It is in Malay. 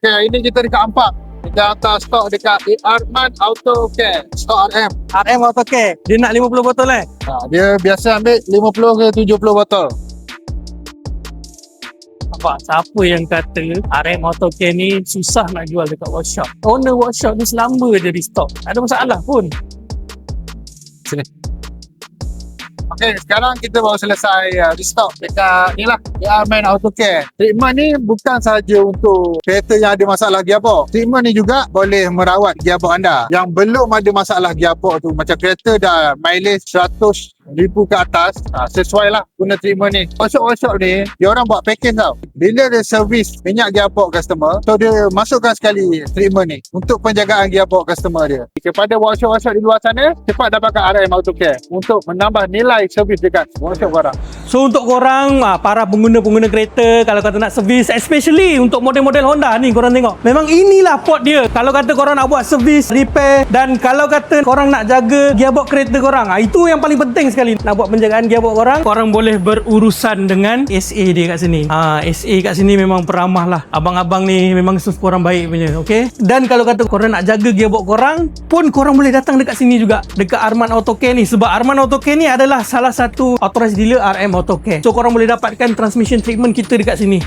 Okay, ini kita dekat Ampak. Kita hantar stok dekat Arman Auto Care. Stok RM. RM Auto Care. Dia nak 50 botol Dia biasa ambil 50 ke 70 botol. Nampak siapa yang kata RM Auto Care ni susah nak jual dekat workshop. Owner workshop ni selamba je di stok. Tak ada masalah pun. Okay, sekarang kita baru selesai restock dekat ni lah, Arman Auto Care. Treatment ni bukan sahaja untuk kereta yang ada masalah gearbox. Treatment ni juga boleh merawat gearbox anda yang belum ada masalah gearbox tu. Macam kereta dah mileage 100,000 ke atas, sesuai lah guna treatment ni. Workshop ni, dia orang buat package tau. Bila dia servis minyak gearbox customer, so dia masukkan sekali treatment ni untuk penjagaan gearbox customer dia. Kepada workshop-workshop di luar sana, cepat dapatkan RM Auto Care untuk menambah nilai servis dekat workshop korang. So untuk korang para pengguna-pengguna kereta, kalau kata nak servis, especially untuk model-model Honda ni, korang tengok memang inilah pot dia. Kalau kata korang nak buat servis, repair, dan kalau kata korang nak jaga gearbox kereta korang, itu yang paling penting sekali. Nak buat penjagaan gearbox korang boleh berurusan dengan SA dia kat sini. SA kat sini memang peramah lah. Abang-abang ni memang korang baik punya, okay? Dan kalau kata korang nak jaga gearbox korang pun, korang boleh datang dekat sini juga, dekat Arman Auto Care ni. Sebab Arman Auto Care ni adalah salah satu authorized dealer RM Auto Care. So korang boleh dapatkan transmission treatment kita dekat sini.